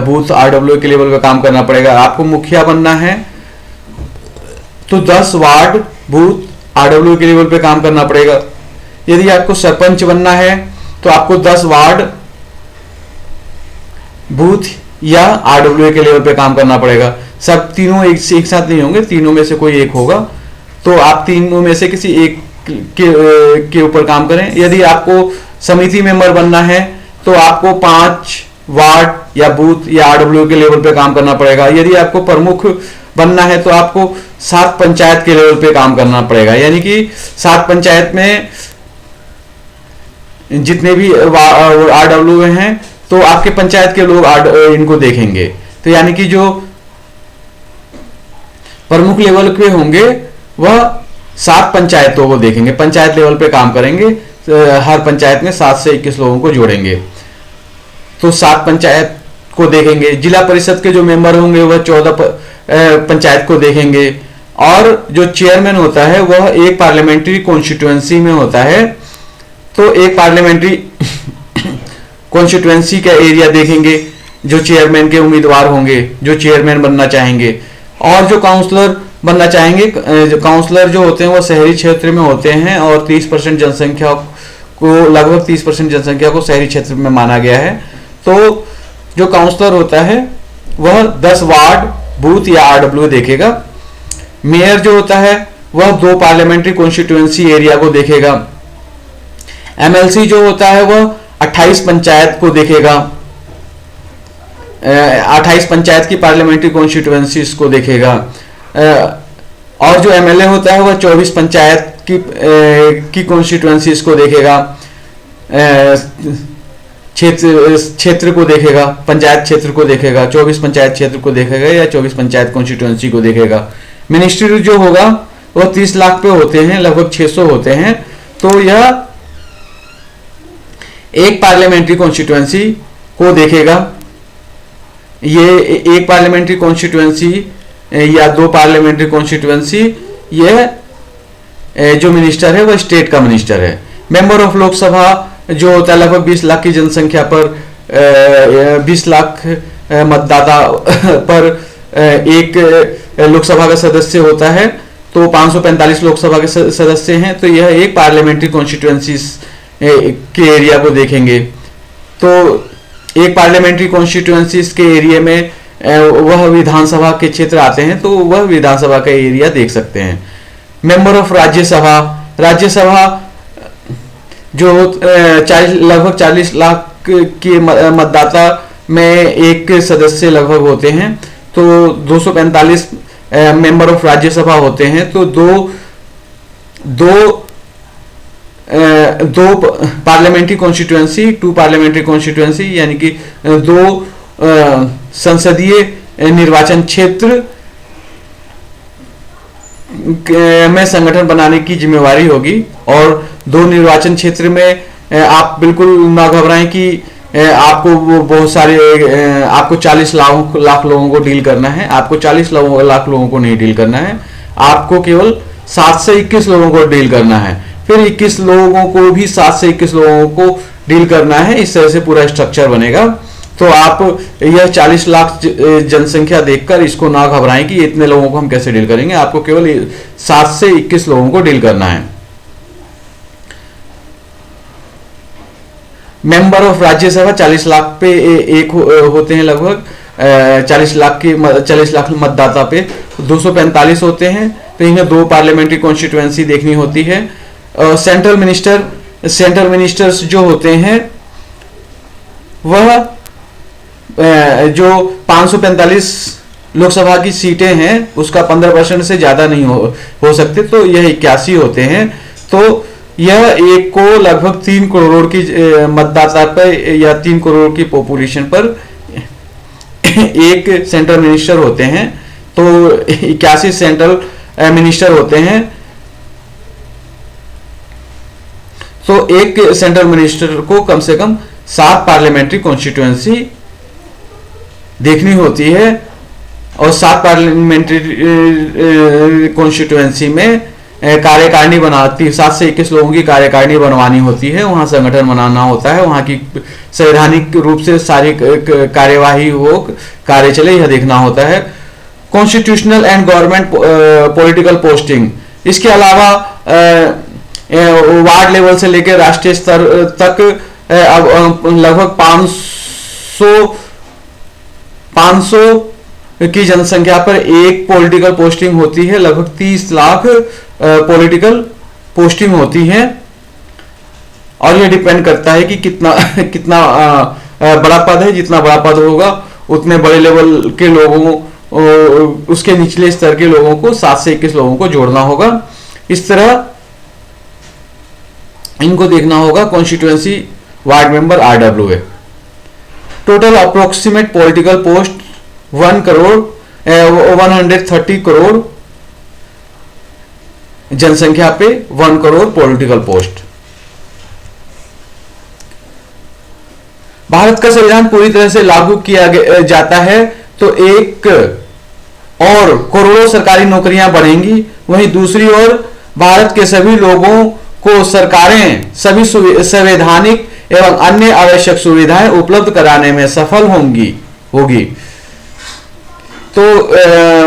बूथ RWA के लेवल पे काम करना पड़ेगा। आपको मुखिया बनना है तो 10 वार्ड बूथ RWA के लेवल पे काम करना पड़ेगा। यदि आपको सरपंच बनना है तो आपको 10 वार्ड बूथ या RWA के लेवल पे काम करना पड़ेगा। सब तीनों एक साथ नहीं होंगे, तीनों में से कोई एक होगा, तो आप तीनों में से किसी एक के ऊपर काम करें। यदि आपको समिति मेंबर बनना है तो आपको 5 वार्ड या बूथ या RWA के लेवल पे काम करना पड़ेगा। यदि आपको प्रमुख बनना है तो आपको 7 पंचायत के लेवल पे काम करना पड़ेगा, यानी कि 7 पंचायत में जितने भी RWA हैं तो आपके पंचायत के लोग इनको देखेंगे। तो यानी कि जो प्रमुख लेवल पे होंगे वह 7 पंचायतों को देखेंगे, पंचायत लेवल पे काम करेंगे। हर पंचायत में 7 से 21 लोगों को जोड़ेंगे, तो 7 पंचायत को देखेंगे। जिला परिषद के जो मेंबर होंगे वह 14 पंचायत को देखेंगे, और जो चेयरमैन होता है वह एक पार्लियामेंट्री कॉन्स्टिट्यूएंसी में होता है। तो एक पार्लियामेंट्री कॉन्स्टिट्यूएंसी का एरिया देखेंगे, जो चेयरमैन के उम्मीदवार होंगे, जो चेयरमैन बनना चाहेंगे, और जो काउंसलर बनना चाहेंगे। जो काउंसलर जो होते हैं वो शहरी क्षेत्र में होते हैं और 30% जनसंख्या को, लगभग 30% जनसंख्या को शहरी क्षेत्र में माना गया है। तो जो काउंसलर होता है वह 10 वार्ड, बूथ या आरडब्ल्यू देखेगा। मेयर जो होता है वह 2 पार्लियामेंट्री कॉन्स्टिट्यूएंसी एरिया को देखेगा। एमएलसी जो होता है वह 28 पंचायत को देखेगा, 28 पंचायत की पार्लियामेंट्री कॉन्स्टिट्यूएंसीज को देखेगा। और जो एमएलए होता है वह 24 पंचायत की कॉन्स्टिट्यूएंसीज को देखेगा, क्षेत्र को देखेगा, पंचायत क्षेत्र को देखेगा, 24 पंचायत क्षेत्र को देखेगा या 24 पंचायत कॉन्स्टिट्यूएंसी को देखेगा। मिनिस्ट्री जो होगा वह 30 लाख पे होते हैं, लगभग 600 होते हैं। तो यह एक पार्लियामेंट्री कॉन्स्टिट्यूएंसी को देखेगा। ये एक पार्लियामेंट्री कॉन्स्टिट्यूएंसी या 2 पार्लियामेंट्री कॉन्स्टिट्यूएंसी, यह जो मिनिस्टर है वह स्टेट का मिनिस्टर है। मेंबर ऑफ लोकसभा जो होता है लगभग 20 लाख की जनसंख्या पर 20 लाख मतदाता पर एक लोकसभा का सदस्य होता है। तो 545 लोकसभा के सदस्य हैं। तो यह एक पार्लियामेंट्री कॉन्स्टिट्यूएंसीज के एरिया को देखेंगे। तो एक पार्लियामेंट्री कॉन्स्टिट्यूएंसीज के एरिया में वह विधानसभा के क्षेत्र आते हैं, तो वह विधानसभा का एरिया देख सकते हैं। मेंबर ऑफ राज्यसभा, राज्यसभा जो लगभग 40 लाख के मतदाता में एक सदस्य लगभग होते हैं। तो 245 मेंबर ऑफ राज्यसभा होते हैं। तो दो पार्लियामेंट्री कॉन्स्टिट्यूएंसी, 2 पार्लियामेंट्री कॉन्स्टिट्यूएंसी, यानी कि 2 संसदीय निर्वाचन क्षेत्र में संगठन बनाने की जिम्मेवारी होगी। और 2 निर्वाचन क्षेत्र में आप बिल्कुल ना घबराएं कि आपको बहुत सारे आपको 40 लाख लोगों को डील करना है। आपको 40 लाख लोगों को नहीं डील करना है, आपको केवल 7 से 21 लोगों को डील करना है। फिर 21 लोगों को भी 7 से 21 लोगों को डील करना है। इस तरह से पूरा स्ट्रक्चर बनेगा। तो आप यह 40 लाख जनसंख्या देखकर इसको ना घबराएं कि इतने लोगों को हम कैसे डील करेंगे। आपको केवल 7 से 21 लोगों को डील करना है। मेंबर ऑफ राज्यसभा 40 लाख पे एक होते हैं, लगभग 40 लाख मतदाता पे 245 होते हैं। तो इन्हें 2 पार्लियामेंट्री कॉन्स्टिट्यूएंसी देखनी होती है। सेंट्रल मिनिस्टर्स जो होते हैं वह जो 545 लोकसभा की सीटें हैं उसका 15% से ज्यादा नहीं हो सकते। तो यह 81 होते हैं। तो यह एक को लगभग 3 करोड़ की मतदाता पर या 3 करोड़ की पॉपुलेशन पर एक सेंट्रल मिनिस्टर होते हैं। तो 81 सेंट्रल मिनिस्टर होते हैं। तो एक सेंट्रल मिनिस्टर को कम से कम 7 पार्लियामेंट्री कॉन्स्टिट्यूएंसी देखनी होती है। और 7 पार्लियामेंट्री कॉन्स्टिट्यूएंसी में कार्यकारिणी बनाती, 7 से 21 लोगों की कार्यकारिणी बनवानी होती है। वहां संगठन बनाना होता है, वहां की संवैधानिक रूप से सारी कार्यवाही हो, कार्य चले, यह देखना होता है। Constitutional and government political posting, इसके अलावा वार्ड लेवल से लेकर राष्ट्रीय स्तर तक लगभग 500 की जनसंख्या पर एक पॉलिटिकल पोस्टिंग होती है। लगभग 30 लाख पॉलिटिकल पोस्टिंग होती है। और यह डिपेंड करता है कि कितना बड़ा पद है। जितना बड़ा पद होगा उतने बड़े लेवल के लोगों, उसके निचले स्तर के लोगों को 7 से 21 लोगों को जोड़ना होगा। इस तरह इनको देखना होगा। Constituency ward member RWA। Total approximate political post 130 crore जनसंख्या पे 1 करोड़ पॉलिटिकल पोस्ट। भारत का संविधान पूरी तरह से लागू किया जाता है तो एक और करोड़ों सरकारी नौकरियां बढ़ेंगी, वहीं दूसरी ओर भारत के सभी लोगों को सरकारें सभी संवैधानिक एवं अन्य आवश्यक सुविधाएं उपलब्ध कराने में सफल होगी। तो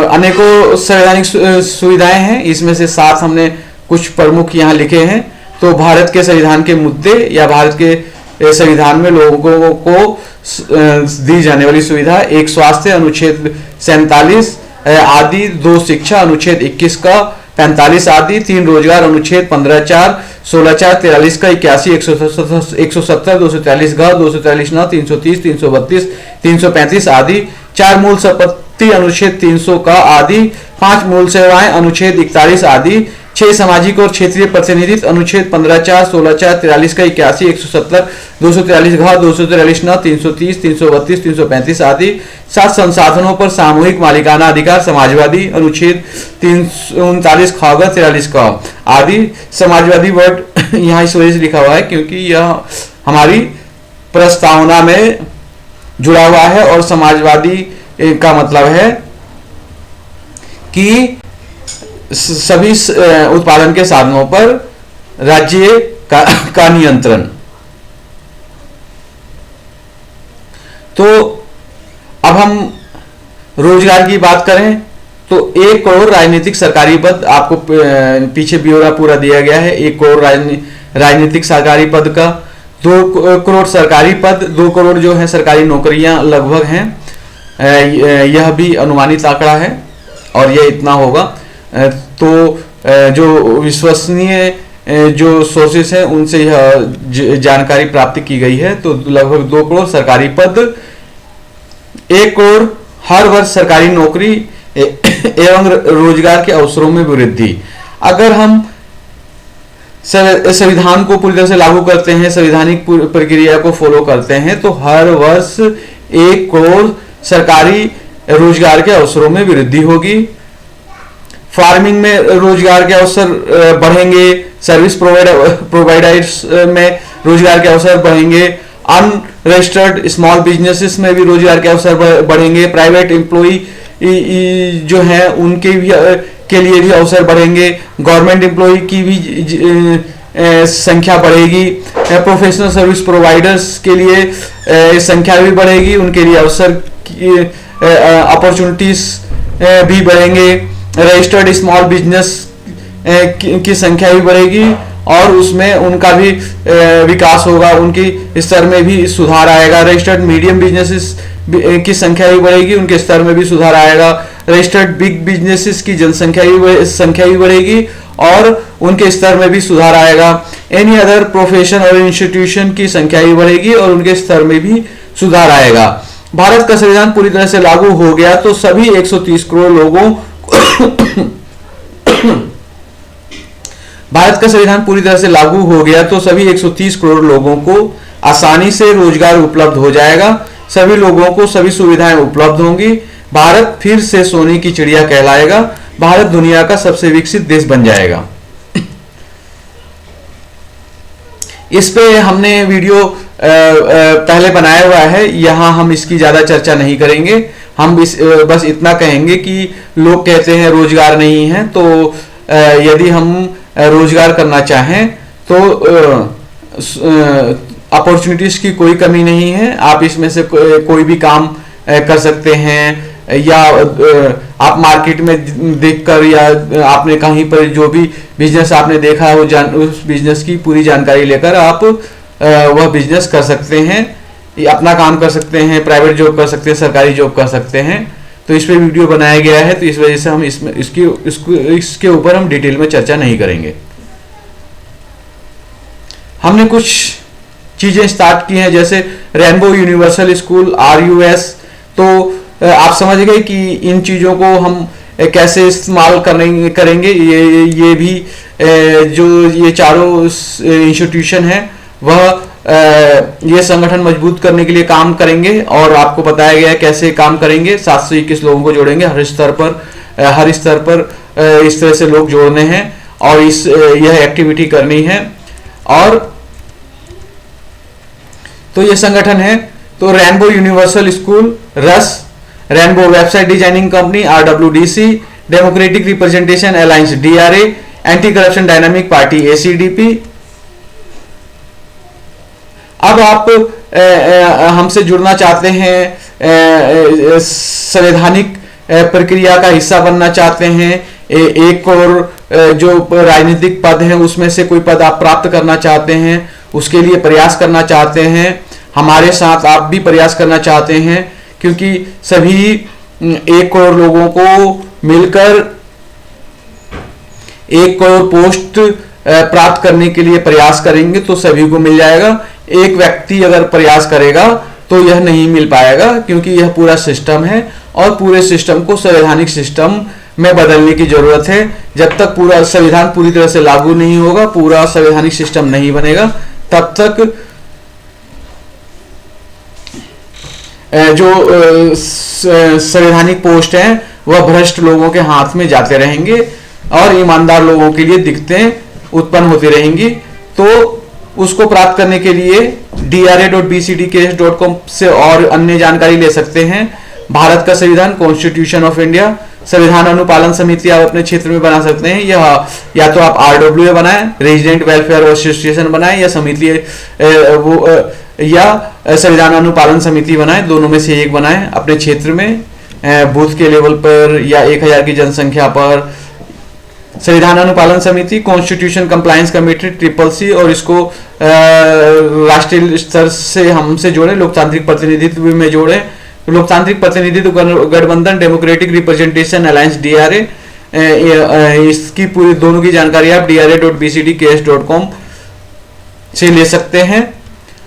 अनेकों संवैधानिक सुविधाएं हैं, इसमें से 7 हमने कुछ प्रमुख यहाँ लिखे हैं। तो भारत के संविधान के मुद्दे या भारत के संविधान में लोगों को दी जाने वाली सुविधा: 1 स्वास्थ्य अनुच्छेद 47 आदि, 2 शिक्षा अनुच्छेद 21 का 45 आदि, 3 रोजगार अनुच्छेद 15(4), 16(4), 43 का 81, 170, 243 ग, 243 न, 330, 332, 335 आदि, 4 मूल संपत्ति अनुच्छेद 300 का आदि, 5 मूल सेवाएं अनुच्छेद 41 आदि, 6 सामाजिक और क्षेत्रीय प्रतिनिधित्व अनुच्छेद 15(4), 16(4), 43 का 81, 170, 243 घ, 243 न, 330, 332, 335 आदि, 7 संसाधनों पर सामूहिक मालिकाना अधिकार समाजवादी अनुच्छेद 339 ख, 43 क आदि। समाजवादी वर्ड यहाँ इस वजह से लिखा हुआ है क्योंकि यह हमारी प्रस्तावना में जुड़ा हुआ है और समाजवादी का मतलब है कि सभी उत्पादन के साधनों पर राज्य का नियंत्रण। तो अब हम रोजगार की बात करें तो 1 करोड़ राजनीतिक सरकारी पद, आपको पीछे ब्यौरा पूरा दिया गया है। 1 करोड़ राजनीतिक सरकारी पद का, 2 करोड़ सरकारी पद, 2 करोड़ जो है सरकारी नौकरियां लगभग हैं। यह भी अनुमानित आंकड़ा है और यह इतना होगा। तो जो विश्वसनीय जो सोर्सेस हैं उनसे यह जानकारी प्राप्त की गई है। तो लगभग 2 करोड़ सरकारी पद, 1 करोड़ हर वर्ष सरकारी नौकरी एवं रोजगार के अवसरों में वृद्धि। अगर हम संविधान को पूरी तरह से लागू करते हैं, संवैधानिक प्रक्रिया को फॉलो करते हैं, तो हर वर्ष 1 करोड़ सरकारी रोजगार के अवसरों में वृद्धि होगी। फार्मिंग में रोजगार के अवसर बढ़ेंगे, सर्विस प्रोवाइडर्स में रोजगार के अवसर बढ़ेंगे, अनरजिस्टर्ड स्मॉल बिजनेसेस में भी रोजगार के अवसर बढ़ेंगे, प्राइवेट एम्प्लॉई जो हैं उनके भी के लिए भी अवसर बढ़ेंगे, गवर्नमेंट एम्प्लॉई की भी संख्या बढ़ेगी, प्रोफेशनल सर्विस प्रोवाइडर्स के लिए संख्या भी बढ़ेगी, उनके लिए अवसर अपॉर्चुनिटीज भी बढ़ेंगे, रजिस्टर्ड स्मॉल बिजनेस की संख्या भी बढ़ेगी और उसमें उनका भी विकास होगा, उनकी स्तर में भी सुधार आएगा। रजिस्टर्ड मीडियम बिजनेसेस की संख्या भी बढ़ेगी, उनके स्तर में भी सुधार आएगा। रजिस्टर्ड बिग बिजनेसेस की संख्या भी बढ़ेगी और उनके स्तर में भी सुधार आएगा। एनी अदर प्रोफेशन और इंस्टीट्यूशन की संख्या भी बढ़ेगी और उनके स्तर में भी सुधार आएगा। भारत का संविधान पूरी तरह से लागू हो गया तो सभी 130 करोड़ लोगों भारत का संविधान पूरी तरह से लागू हो गया तो सभी 130 करोड़ लोगों को आसानी से रोजगार उपलब्ध हो जाएगा, सभी लोगों को सभी सुविधाएं उपलब्ध होंगी, भारत फिर से सोने की चिड़िया कहलाएगा, भारत दुनिया का सबसे विकसित देश बन जाएगा। इस पे हमने वीडियो पहले बनाया हुआ है, यहाँ हम इसकी ज्यादा चर्चा नहीं करेंगे। हम बस इतना कहेंगे कि लोग कहते हैं रोजगार नहीं है, तो यदि हम रोजगार करना चाहें तो अपॉर्चुनिटीज की कोई कमी नहीं है। आप इसमें से कोई भी काम कर सकते हैं या आप मार्केट में देखकर या आपने कहीं पर जो भी बिजनेस आपने देखा है उस बिजनेस की पूरी जानकारी लेकर आप वह बिजनेस कर सकते हैं, अपना काम कर सकते हैं, प्राइवेट जॉब कर सकते हैं, सरकारी जॉब कर सकते हैं। तो इस पे वीडियो बनाया गया है, तो इस वजह से हम इसके ऊपर हम डिटेल में चर्चा नहीं करेंगे। हमने कुछ चीजें स्टार्ट की हैं जैसे रेनबो यूनिवर्सल स्कूल RUS। तो आप समझ गए कि इन चीजों को हम कैसे इस्तेमाल करेंगे। ये भी जो ये चारों इंस्टीट्यूशन है वह ये संगठन मजबूत करने के लिए काम करेंगे और आपको बताया गया है कैसे काम करेंगे। 721 लोगों को जोड़ेंगे हर स्तर पर इस तरह से लोग जोड़ने हैं और यह एक्टिविटी करनी है। और तो ये संगठन है तो rainbow universal school rainbow website designing company RWDC, democratic Representation alliance DRA, anti corruption dynamic party ACDP। अब आप हमसे जुड़ना चाहते हैं, संवैधानिक प्रक्रिया का हिस्सा बनना चाहते हैं, एक और जो राजनीतिक पद हैं उसमें से कोई पद आप प्राप्त करना चाहते हैं, उसके लिए प्रयास करना चाहते हैं, हमारे साथ आप भी प्रयास करना चाहते हैं, क्योंकि सभी एक करोड़ लोगों को मिलकर 1 करोड़ पोस्ट प्राप्त करने के लिए प्रयास करेंगे तो सभी को मिल जाएगा। एक व्यक्ति अगर प्रयास करेगा तो यह नहीं मिल पाएगा, क्योंकि यह पूरा सिस्टम है और पूरे सिस्टम को संवैधानिक सिस्टम में बदलने की जरूरत है। जब तक पूरा संविधान पूरी तरह से लागू नहीं होगा, पूरा संवैधानिक सिस्टम नहीं बनेगा, तब तक जो संवैधानिक पोस्ट हैं वह भ्रष्ट लोगों के हाथ में जाते रहेंगे और ईमानदार लोगों के लिए दिक्कतें उत्पन्न होती रहेंगी। तो उसको प्राप्त करने के लिए dra.bcdks.com से और अन्य जानकारी ले सकते हैं। भारत का संविधान, कॉन्स्टिट्यूशन ऑफ इंडिया, संविधान अनुपालन समिति आप अपने क्षेत्र में बना सकते हैं। या तो आप RWA बनाएं, रेजिडेंट वेलफेयर एसोसिएशन बनाएं, या समिति या संविधान अनुपालन समिति बनाएं, दोनों में से एक बनाएं अपने क्षेत्र में, बूथ के लेवल पर या 1000 की जनसंख्या पर। संविधान अनुपालन समिति, कॉन्स्टिट्यूशन कंप्लायंस कमेटी CCC, और इसको राष्ट्रीय स्तर से हमसे जोड़े, लोकतांत्रिक प्रतिनिधित्व में जोड़े। लोकतांत्रिक प्रतिनिधित्व गठबंधन, डेमोक्रेटिक रिप्रेजेंटेशन अलायंस DRA, इसकी पूरी दोनों की जानकारी आप dra.bcdks.com से ले सकते हैं।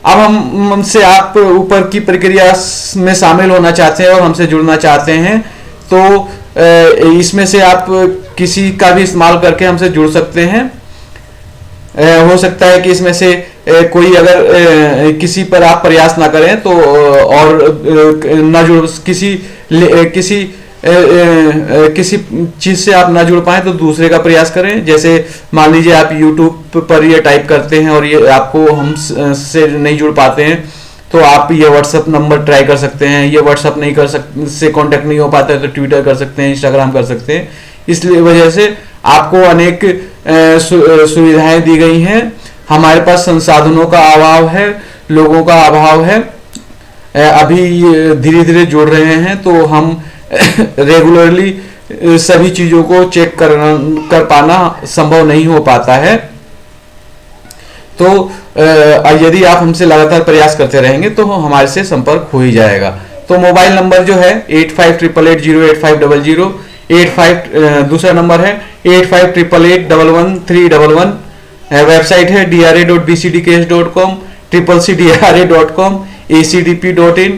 अब हमसे आप ऊपर की प्रक्रिया में शामिल होना चाहते हैं और हमसे जुड़ना चाहते हैं, तो इसमें से आप किसी का भी इस्तेमाल करके हमसे जुड़ सकते हैं। हो सकता है कि इसमें से कोई अगर किसी पर आप प्रयास ना करें तो और ना जुड़ किसी चीज से आप ना जुड़ पाए तो दूसरे का प्रयास करें। जैसे मान लीजिए आप YouTube पर ये टाइप करते हैं और ये आपको हम से नहीं जुड़ पाते हैं, तो आप ये WhatsApp नंबर ट्राई कर सकते हैं। ये WhatsApp नहीं कर सकते, से कांटेक्ट नहीं हो पाता है तो Twitter कर सकते हैं, Instagram कर सकते हैं। इसलिए वजह से आपको अनेक सुविधाएं दी गई हैं। हमारे पास संसाधनों का अभाव है, लोगों का अभाव है। अभी धीरे धीरे जुड़ रहे हैं तो हम रेगुलरली सभी चीजों को चेक कर पाना संभव नहीं हो पाता है। तो यदि आप हमसे लगातार प्रयास करते रहेंगे तो हमारे से संपर्क हो ही जाएगा। तो मोबाइल नंबर जो है 8588085000, 85 दूसरा नंबर है 8588811311। वेबसाइट है dra.bcdks.com, CCDRA.com, acdp.in।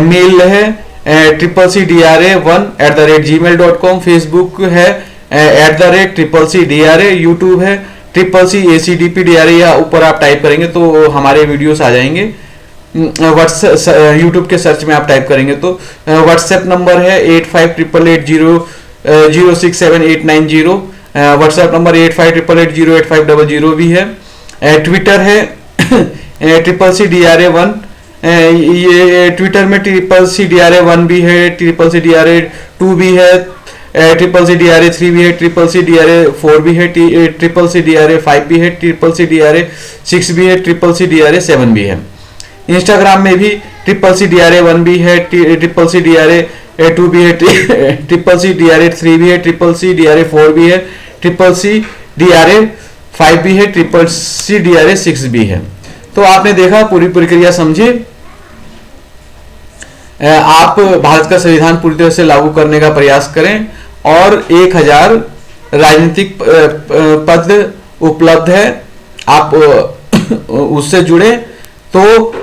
मेल है CCDRA1@gmail.com। फेसबुक है @CCDRA। यूट्यूब है CCACDPDRA, या ऊपर आप टाइप करेंगे तो हमारे वीडियोस आ जाएंगे। यूट्यूब के सर्च में आप टाइप करेंगे तो व्हाट्सएप नंबर है 858880067890। व्हाट्सएप नंबर 8588808500 भी है। ट्विटर है CCDRA1। ये ट्विटर में CCDRA1 भी है, CCDRA2 भी है, CCDRA3 भी है, CCDRA4 भी है, CCDRA5 भी है, CCDRA6 भी है, CCDRA7 भी है। इंस्टाग्राम में भी CCDRA1 भी है, CCDRA2 भी है, CCDRA3 भी है, CCDRA4 भी है, CCDRA5 भी है, CCDRA6 भी है। तो आपने देखा, पूरी प्रक्रिया समझी। आप भारत का संविधान पूरी तरह से लागू करने का प्रयास करें और 1000 राजनीतिक पद उपलब्ध है, आप उससे जुड़े तो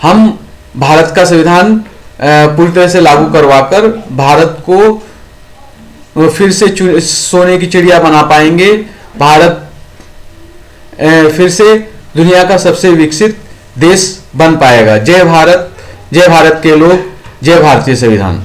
हम भारत का संविधान पूरी तरह से लागू करवाकर भारत को फिर से सोने की चिड़िया बना पाएंगे। भारत फिर से दुनिया का सबसे विकसित देश बन पाएगा। जय भारत, जय भारत के लोग, जय भारतीय संविधान।